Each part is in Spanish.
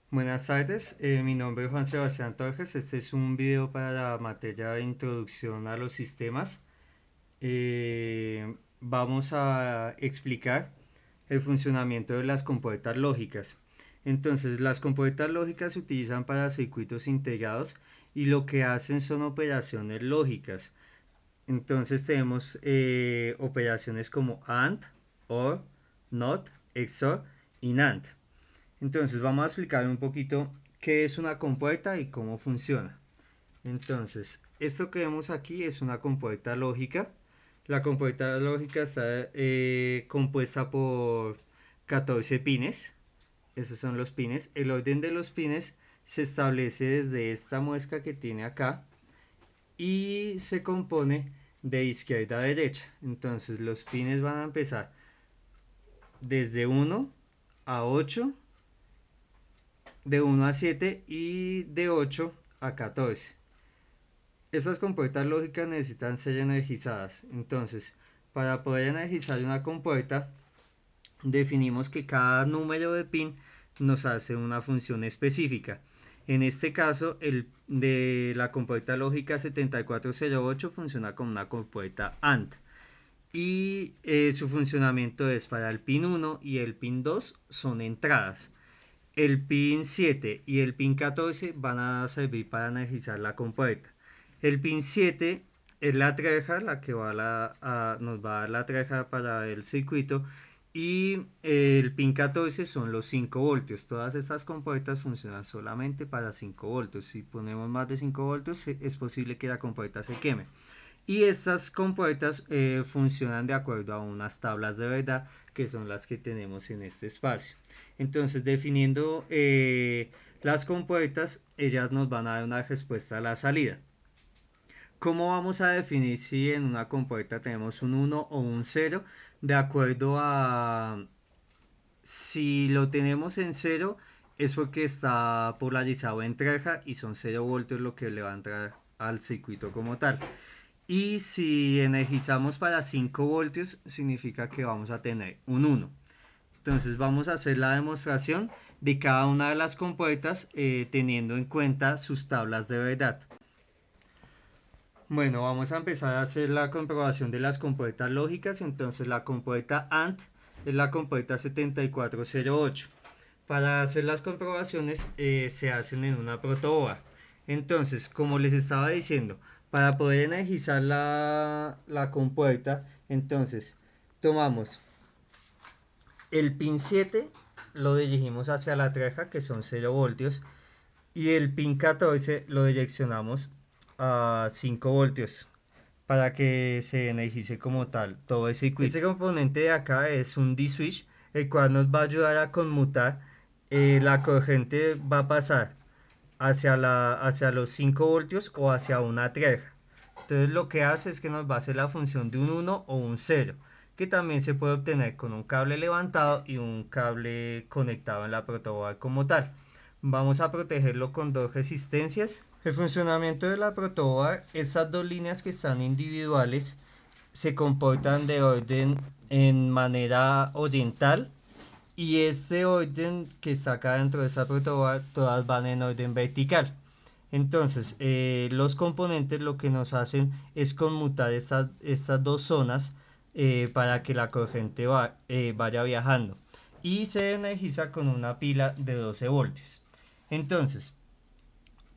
Buenas tardes, mi nombre es Juan Sebastián Torres. Este es un video para la materia de introducción a los sistemas. Vamos a explicar el funcionamiento de las compuertas lógicas. Entonces, las compuertas lógicas se utilizan para circuitos integrados y lo que hacen son operaciones lógicas. Entonces tenemos operaciones como AND, OR, NOT, XOR y NAND. Entonces vamos a explicar un poquito qué es una compuerta y cómo funciona. Entonces, esto que vemos aquí es una compuerta lógica. La compuerta lógica está compuesta por 14 pines. Esos son los pines. El orden de los pines se establece desde esta muesca que tiene acá y se compone de izquierda a derecha. Entonces los pines van a empezar desde 1 a 8, de 1 a 7 y de 8 a 14. Estas compuertas lógicas necesitan ser energizadas. Entonces, para poder energizar una compuerta, definimos que cada número de pin nos hace una función específica. En este caso, el de la compuerta lógica 7408 funciona como una compuerta AND. Y su funcionamiento es para el pin 1 y el pin 2 son entradas. El pin 7 y el pin 14 van a servir para energizar la compuerta. El pin 7 es la treja, la que nos va a dar la treja para el circuito. Y el pin 14 son los 5 voltios. Todas estas compuertas funcionan solamente para 5 voltios. Si ponemos más de 5 voltios es posible que la compuerta se queme. Y estas compuertas funcionan de acuerdo a unas tablas de verdad que son las que tenemos en este espacio. Entonces, definiendo las compuertas, ellas nos van a dar una respuesta a la salida. ¿Cómo vamos a definir si en una compuerta tenemos un 1 o un 0? De acuerdo a si lo tenemos en 0 es porque está polarizado en treja y son 0 voltios lo que le va a entrar al circuito como tal. Y si energizamos para 5 voltios, significa que vamos a tener un 1. Entonces vamos a hacer la demostración de cada una de las compuertas teniendo en cuenta sus tablas de verdad. Bueno, vamos a empezar a hacer la comprobación de las compuertas lógicas. Entonces la compuerta AND es la compuerta 7408. Para hacer las comprobaciones se hacen en una protoboard. Entonces, como les estaba diciendo, para poder energizar la compuerta, entonces tomamos el pin 7, lo dirigimos hacia la treja, que son 0 voltios, y el pin 14 lo direccionamos a 5 voltios para que se energice como tal todo el circuito. Este componente de acá es un D-switch, el cual nos va a ayudar a conmutar. La corriente va a pasar hacia los 5 voltios o hacia una treja. Entonces lo que hace es que nos va a hacer la función de un 1 o un 0, que también se puede obtener con un cable levantado y un cable conectado en la protoboard como tal. Vamos a protegerlo con dos resistencias. El funcionamiento de la protoboard, estas dos líneas que están individuales se comportan de orden en manera oriental y este orden que está acá dentro de esa protoboard todas van en orden vertical. Entonces los componentes lo que nos hacen es conmutar estas dos zonas para que la corriente vaya viajando y se energiza con una pila de 12 voltios. Entonces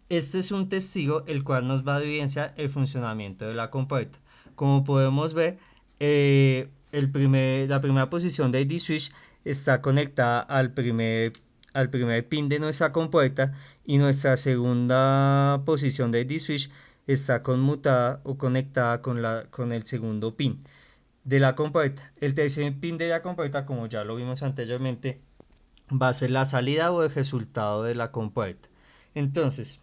este es un testigo el cual nos va a evidenciar el funcionamiento de la compuerta. Como podemos ver, la primera posición del D-switch está conectada al primer pin de nuestra compuerta y nuestra segunda posición del D-switch está conmutada o conectada con el segundo pin de la compuerta. El tercer pin de la compuerta, como ya lo vimos anteriormente, va a ser la salida o el resultado de la compuerta. Entonces,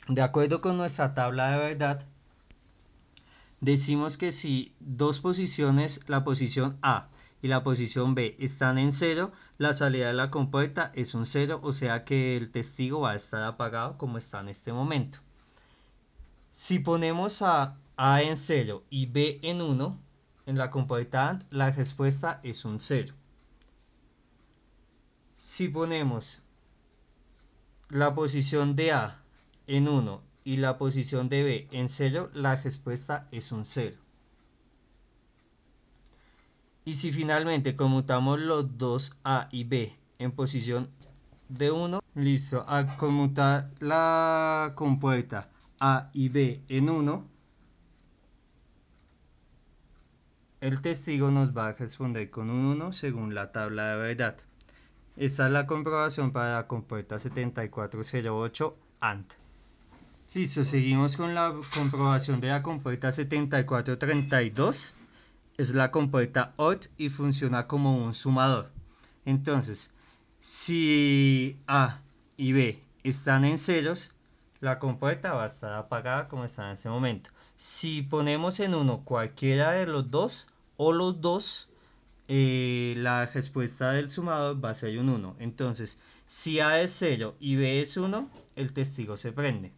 de acuerdo con nuestra tabla de verdad, decimos que si dos posiciones, la posición A y la posición B están en 0, la salida de la compuerta es un 0, o sea que el testigo va a estar apagado como está en este momento. Si ponemos a A en 0 y B en 1 en la compuerta AND, la respuesta es un 0. Si ponemos la posición de A en 1 y la posición de B en 0, la respuesta es un 0. Y si finalmente conmutamos los dos A y B en posición de 1, listo, al conmutar la compuerta A y B en 1, el testigo nos va a responder con un 1 según la tabla de verdad. Esta es la comprobación para la compuerta 7408 AND. Listo, seguimos con la comprobación de la compuerta 7432. Es la compuerta OR y funciona como un sumador. Entonces, si A y B están en ceros, la compuerta va a estar apagada como está en este momento. Si ponemos en 1 cualquiera de los dos o los dos, la respuesta del sumador va a ser un 1. Entonces, si A es 0 y B es 1, el testigo se prende.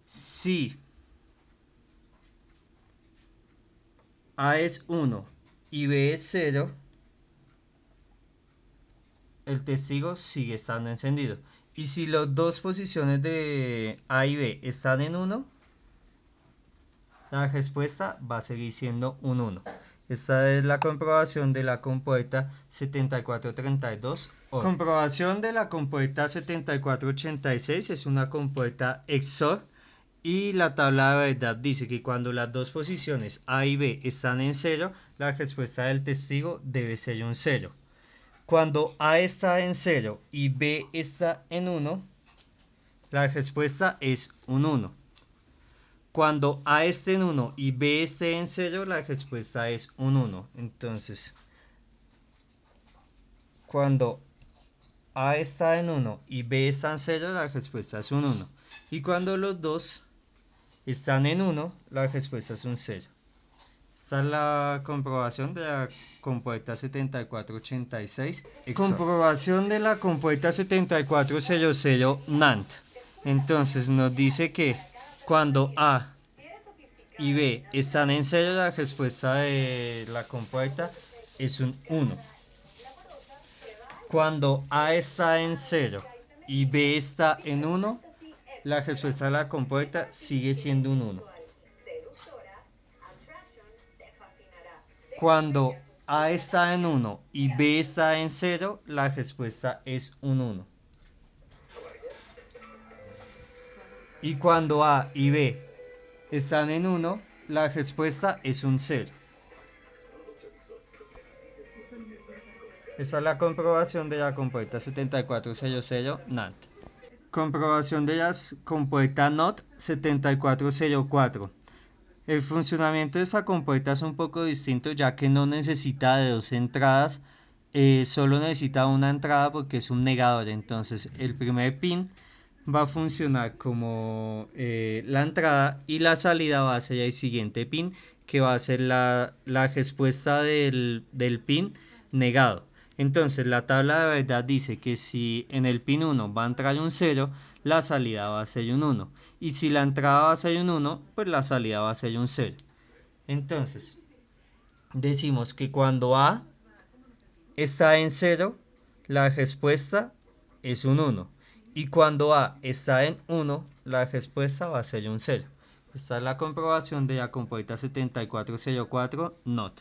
Si A es 1 y B es 0, el testigo sigue estando encendido. Y si las dos posiciones de A y B están en 1, la respuesta va a seguir siendo un 1. Esta es la comprobación de la compuerta 7432. Comprobación de la compuerta 7486 es una compuerta XOR. Y la tabla de verdad dice que cuando las dos posiciones A y B están en 0, la respuesta del testigo debe ser un 0. Cuando A está en 0 y B está en 1, la respuesta es un 1. Cuando A esté en 1 y B esté en 0, la respuesta es un 1. Entonces, cuando A está en 1 y B está en 0, la respuesta es un 1. Y cuando los dos están en 1, la respuesta es un 0. Esta es la comprobación de la compuerta 7486. Comprobación de la compuerta 7400 NAND. Entonces nos dice que cuando A y B están en 0, la respuesta de la compuerta es un 1. Cuando A está en 0 y B está en 1, la respuesta de la compuerta sigue siendo un 1. Cuando A está en 1 y B está en 0, la respuesta es un 1. Y cuando A y B están en 1, la respuesta es un 0. Esa es la comprobación de la compuerta 7400 NAND. Comprobación de la compuerta NOT 7404. El funcionamiento de esta compuerta es un poco distinto, ya que no necesita de dos entradas, solo necesita una entrada porque es un negador. Entonces el primer pin va a funcionar como la entrada y la salida va a ser el siguiente pin, que va a ser la respuesta del pin negado. Entonces la tabla de verdad dice que si en el pin 1 va a entrar un 0, la salida va a ser un 1. Y si la entrada va a ser un 1, pues la salida va a ser un 0. Entonces, decimos que cuando A está en 0, la respuesta es un 1. Y cuando A está en 1, la respuesta va a ser un 0. Esta es la comprobación de la compuerta 7404 NOT.